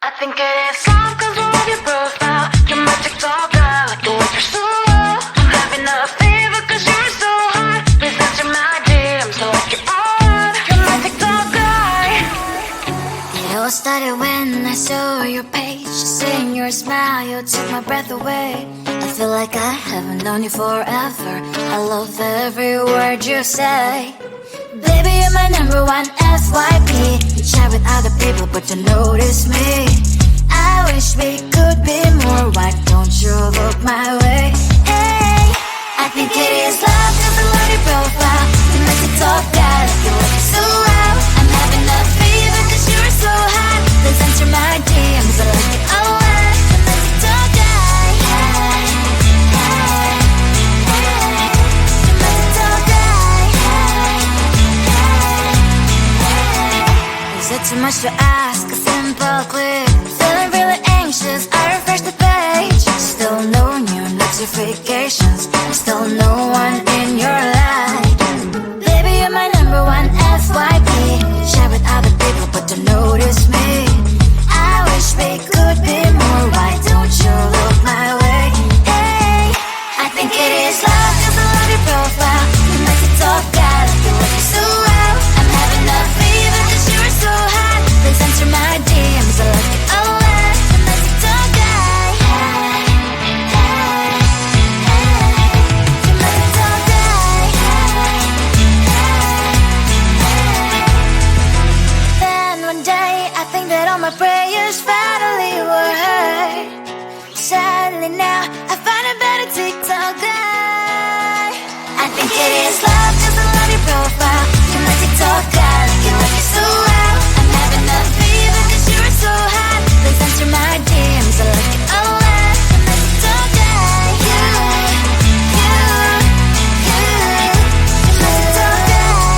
I think it is love cause we're on your profile. You're my TikTok girl, like the way you're so low. I'm having a fever cause you're so hot. Please answer my DMs like you're on. You're my TikTok guy. It all started when I saw your page. Seeing your smile, you took my breath away. I feel like I haven't known you forever. I love every word you say. Baby, you're my number one FYP. You chat with other people but don't notice me. I wish we could be more. Why don't you look my way? Hey, I think it is love cause I love your profile. You make it talk that you look so well. I'm having a fever cause you're so hot. Please answer my DMs, I like it a lot. You make it talk that. Hey, hey, hey. You make it talk that. Is it too much to ask? A simple click. Feeling really anxious, I refresh the page. Still no new notifications. Still no one in your life. Baby, you're my number one FYP. You chat with other people but don't notice me. I wish we could be more. Why don't you look my way? Hey, I think it is love cause I love your profile. You make it talk that you look so well. I'm having a fever cause you're so hot. Please answer my DMs, I like it a lot. You make it talk that. Hey, hey, hey. You make it talk that. Hey, hey, hey. Then one day I think that all my prayers finally were heard. Sadly now I find a better TikTok guy. I think it is love cause I love your profile. You make it talk guy, you like it so well. I'm having a fever cause you're so hot. Please answer my DMs, I like it a lot. You make it talk guy, you make it talk guy,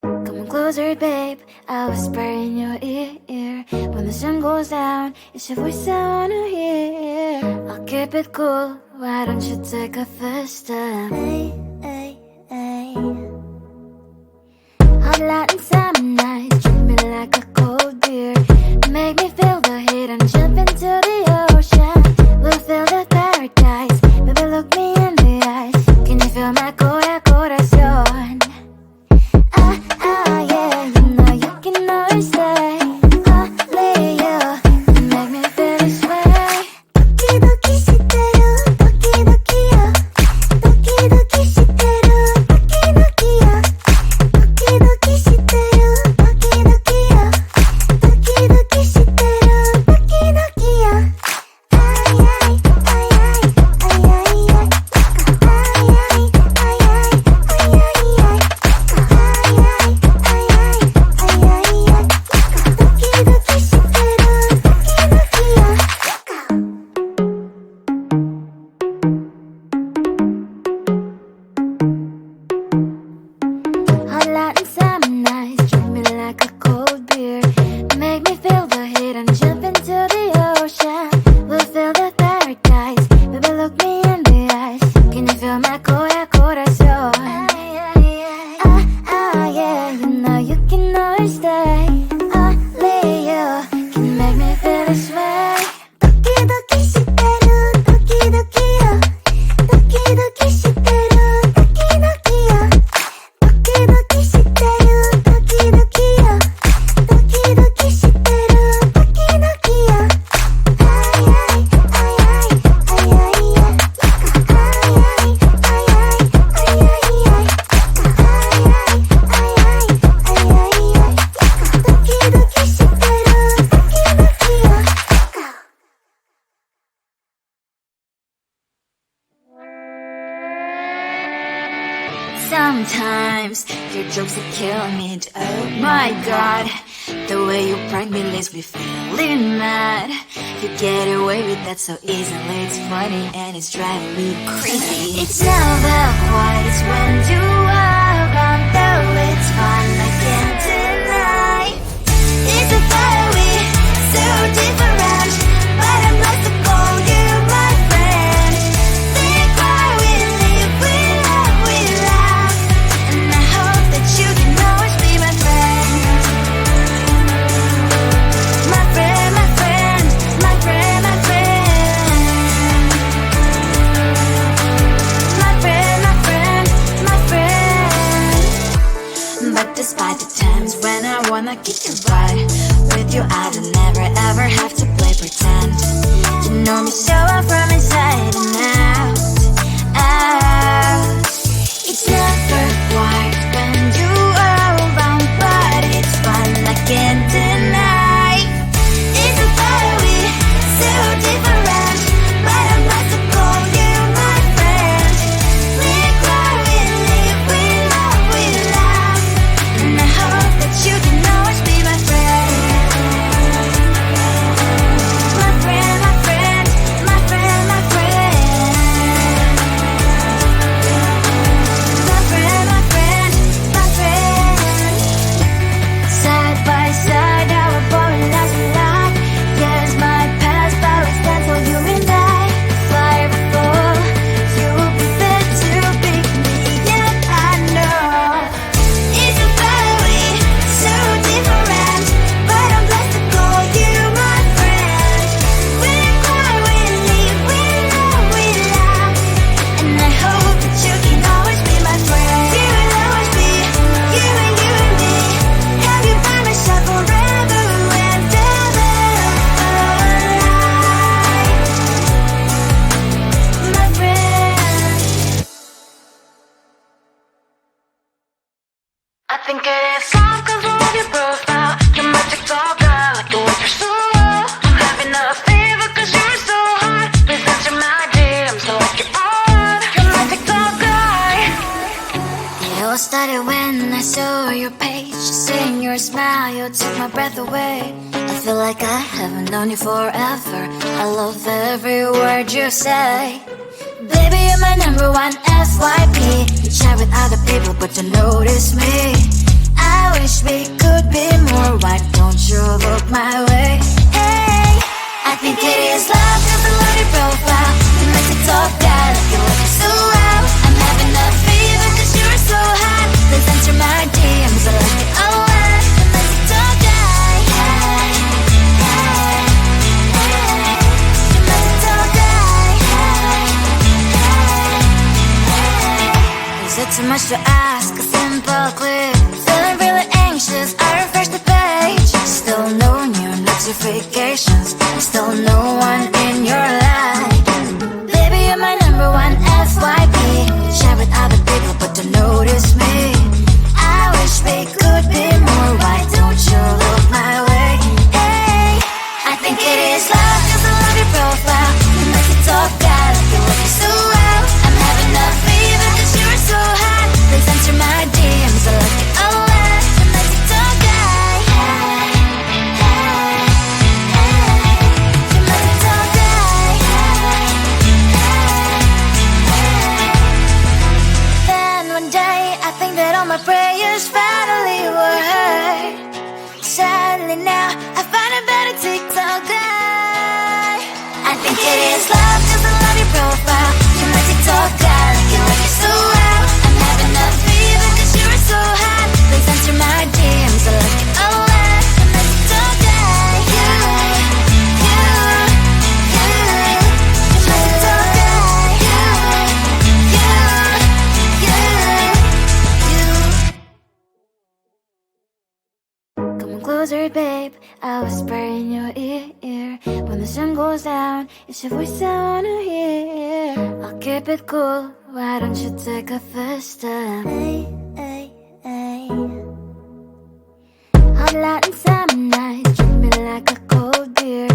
you. Come on closer, babe, I'll whisper in your ear. When the sun goes down, it's your voice I wanna hear. I'll keep it cool, why don't you take a first step? Hey, hey, hey. Hot light and summer nights, treat me like a cold beer. Make me feel the heat and jump into the ocean. We'll feel the paradise, baby look me in the eyes. Can you feel my corazón? Yeah, you know you can always say only you can make me feel this way. 도끼도끼 시대로 도끼도끼요. 도끼도끼 시대로 도끼도끼요. 도끼도끼 시대로 도끼도끼요. 도끼도끼 시대로 도끼도끼요. 아이아이 아이아이 아이아이 아이아이 아이아이 Hot light and summer nights, treat me like a cold beer. Make me feel the heat and jump into the ocean. We'll feel the paradise, baby look me in the eyes. Can you feel my corazón? Yeah, you know you can always stay. Only you can make me feel this way. 도끼도끼 시대로 도끼도끼요. 도끼도끼 시대로 도끼도끼요. 도끼도끼 시대로 도끼도끼요. 도끼도끼 시대로 도끼도끼요. 아이아이 아이아이 아이아이 아이아이 아이아이 아이아이 Sometimes your jokes that kill me. Oh my god, the way you prank me leaves me feeling mad. You get away with that so easily. It's funny and it's driving me crazy. It's never quiet, it's when you are around. Though it's fun, I can't deny. It's a very so different, but I'm lost to call you my friend. We cry, we live, we love, we laugh. wanna keep you right with you. I don't never ever have to play pretend. You know me so well from inside and out, out. It's never quite when you are around, but it's fun, I can't deny. It's a very so different, but I'm not to call you my friend. We cry, we live, we love, we laugh, and I hope that you can always be my friend. My friend, my friend, my friend, my friend. My friend, my friend, my friend. Side by side, our body lasts a lot. Yes, my past, but we stand so you and I. Fly before you prefer to pick me, yet I know it's a very so different, but I'm blessed to call you my friend. We cry, we live, we love, we laugh, and I hope that you can always be my friend. You will always be you and me. Have you by my side forever and ever. My friend. I think it is all 'cause I love your profile. You're my TikTok guy, like the way you're so low. I'm having a fever 'cause you're so hot. Please answer my DMs like you're on. You're my TikTok guy. It all started when I saw your page. Seeing your smile, you took my breath away. I feel like I haven't known you forever. I love every word you say. Baby, you're my number one FYP. You chat with other people, but you notice me. I wish we could be more. Why don't you look my way? Hey, I think it is love 'cause I love your profile. You make it talk guy, like you look so well. I'm having a fever 'cause you're so hot. Please answer my DMs, I like it a lot. You make it talk guy. Hey, hey, hey. You make it talk guy. Hey, hey, hey. Is it too much to ask? A simple clip. Feeling really anxious, I refresh the page. Still no new notifications. Still no one in your life. Baby, you're my number one FYP. Share with other people, but don't notice me. I wish we could be more. Why don't you look my way? Hey, I think it is love 'cause I love your profile. You make it talk guy, like you look so well. I'm having a fever 'cause you're so hot. Please answer my DMs, I like it a lot. You make it talk guy. Hey, hey, hey. You make it talk guy. Hey, hey, hey. Then one day I think that all my prayers finally were heard. Sadly now I find a better TikTok guy. I think it is love 'cause I love your profile. You my TikTok guy, like you look so well. I'm having a fever 'cause you're so hot. Please answer my DMs, I like it a lot. You my TikTok guy. You my TikTok guy. Come on closer, babe, I'll whisper in your ear. When the sun goes down, it's your voice I wanna hear. I'll keep it cool, why don't you take a first step? Hey, hey, hey. Hot light and summer nights, treat me like a cold beer.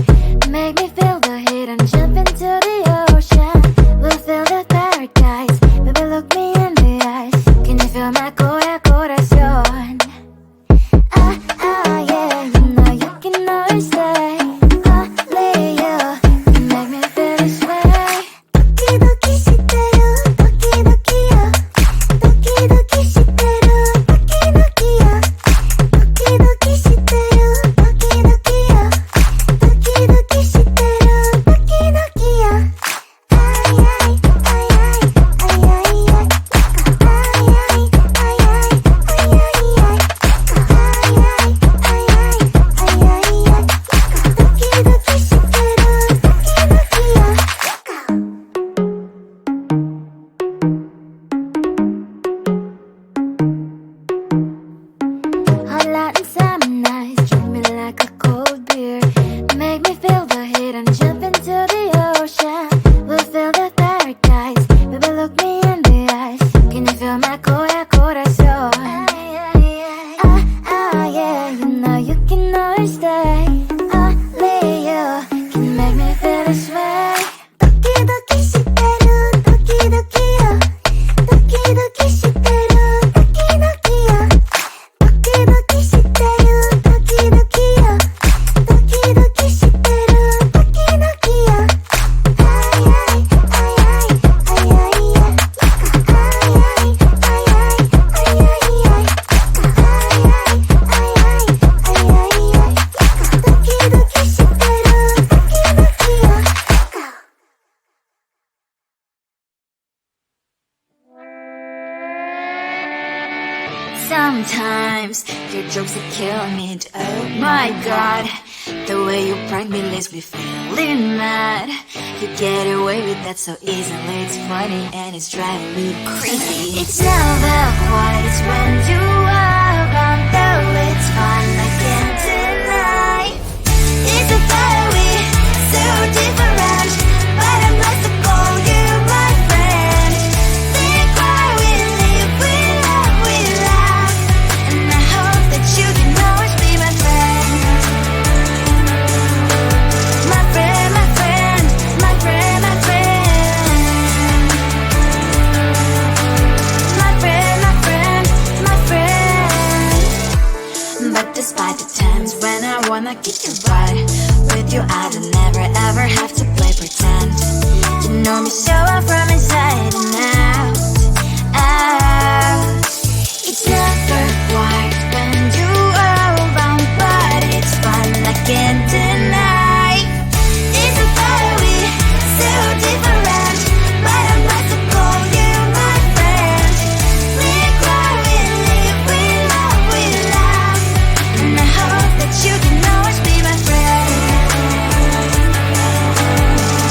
Make me feel the heat and jump into the ocean. We'll feel the paradise, baby look me in the eyes. Can you feel my corazón? Yeah, you know you can always stay. Only you can make me feel this way. 도끼도끼 시대요, 도끼도끼요. 도끼도끼 시대. tuya corazón. Yeah, you know you can always stay. Only you can make me feel this way. 도끼도끼 시대로 도끼도끼요. 도끼도끼 시대로 도끼도끼요. 도끼도끼 시대로 도끼도끼요. 도끼도끼 시대로 도끼도끼요. Sometimes your jokes are killing me. Oh my god, the way you prank me leaves me feeling mad. You get away with that so easily. It's funny and it's driving me crazy. It's never quiet, it's when you are around. Though it's fun, I can't deny. It's a very so different, but I must call you my friend. Think why we live, we love, we laugh, and I hope that you can always be my friend. My friend, my friend, my friend, my friend. My friend, my friend, my friend. But despite the times when I wanna kick your butt, with you I don't never ever have to play pretend. You know me so well from inside and out, out. It's never quiet when you are around, but it's fun, I can't deny. It's a very so different, but I must call you my friend. We cry, we live, we love, we laugh, and I hope that you can always be my friend.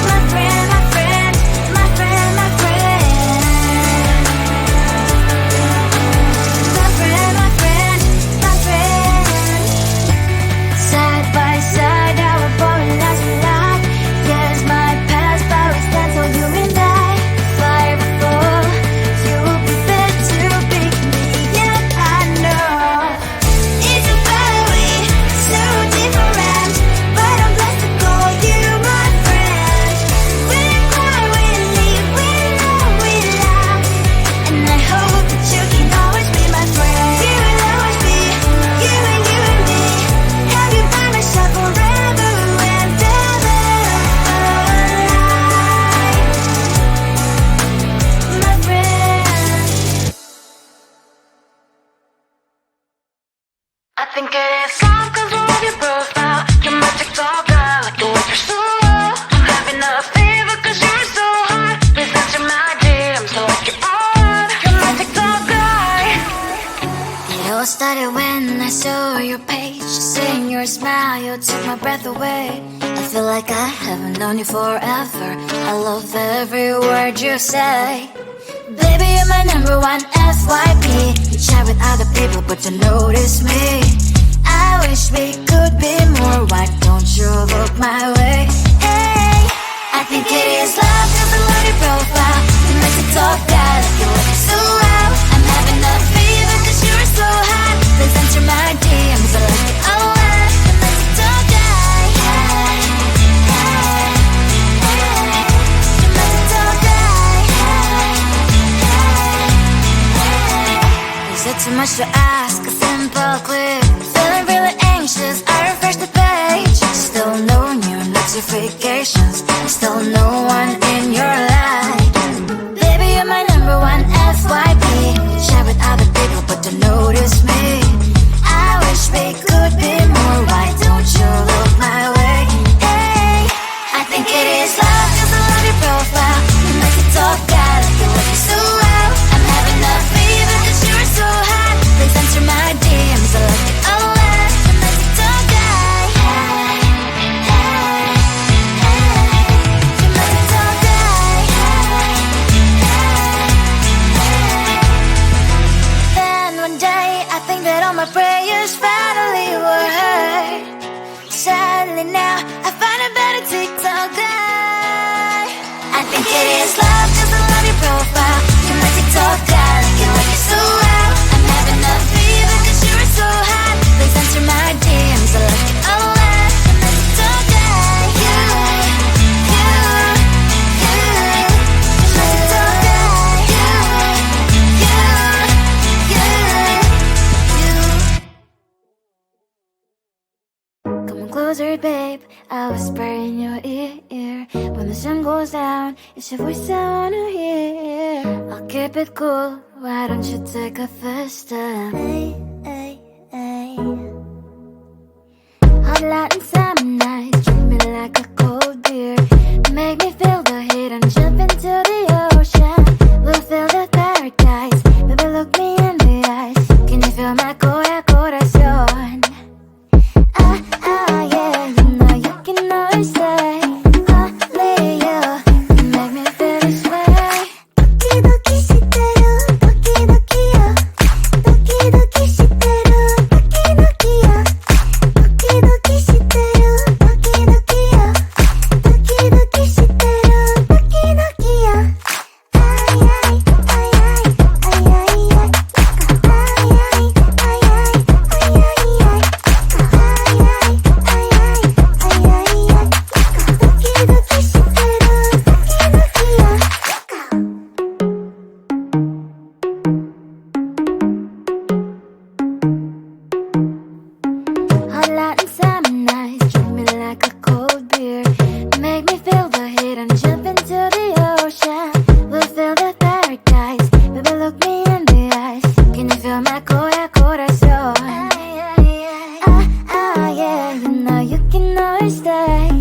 My friend, my friend, my friend, my friend. My friend, my friend, my friend. Side by side, our body lies alive. Yes, my past, but we stand so you and I. Fly before you prepare to pick me up, I know. It's a very so different, but I'm blessed to call you my friend. We cry, we live, we love, we laugh, and I hope that you can always be my friend. You will always be you and me. Have you by my side forever and ever. My friend. I think it is all 'cause I love your profile. You're my TikTok girl, like the way you're so low. I'm having a fever 'cause you're so hot. Please answer my DMs like you're on. You're my TikTok guy. It all started when I saw your page. Seeing your smile, you took my breath away. I feel like I haven't known you forever. I love every word you say. Baby, you're my number one FYP. You chat with other people, but you notice me. I wish we could be more. Why don't you look my way? Hey, I think it is love 'cause I love your profile. You make me talk bad, like you look so well. I'm having a fever 'cause you're so hot. Please answer my DMs, I like it a lot. You make me talk guy. Hey, hey, hey. You make me talk guy. Hey, hey, hey. Is it too much to ask? A simple clip. Feeling really anxious, I refresh the page. Still no new notifications. Still no one in your life. Baby, you're my number one FYP. Chat with other people, but don't notice me. I wish we could be more. Why don't you look my way? Hey, I think it is love 'cause I love your profile. You make me talk bad, like you look so well. I'm having a fever 'cause you're so hot. Please answer my DMs, I like it a lot. You make me talk guy. Hey, hey, hey. You make me talk guy. Hey, hey, hey. Then one day I think that all my prayers finally were heard. Sadly now I find a better TikTok guy. I think it is love 'cause I love your profile. You make me talk guy, like you look so closer, babe. I'll whisper in your ear. When the sun goes down, it's your voice I wanna hear. I'll keep it cool, why don't you take a first step? Hey, hey, hey. Hot light and summer nights, treat me like a cold beer. Make me feel the heat and jump into the ocean. We'll feel the paradise, baby look me in the eyes. Can you feel my corazón? Yeah, you know you can always say only you can make me feel this way. Doki doki shiteru, doki doki yo. Doki doki shiteru, doki doki yo. Doki doki shiteru, doki doki yo. Doki doki shiteru, doki doki yo. Ay ay ay ay ay ay ay. Ay ay ay ay ay ay ay. Hot light and summer nights, treat me like a cold beer. Make me feel the heat and jump into the ocean. We'll feel the paradise, baby look me in the eyes. Can you feel my corazón? Yeah, you know you can always stay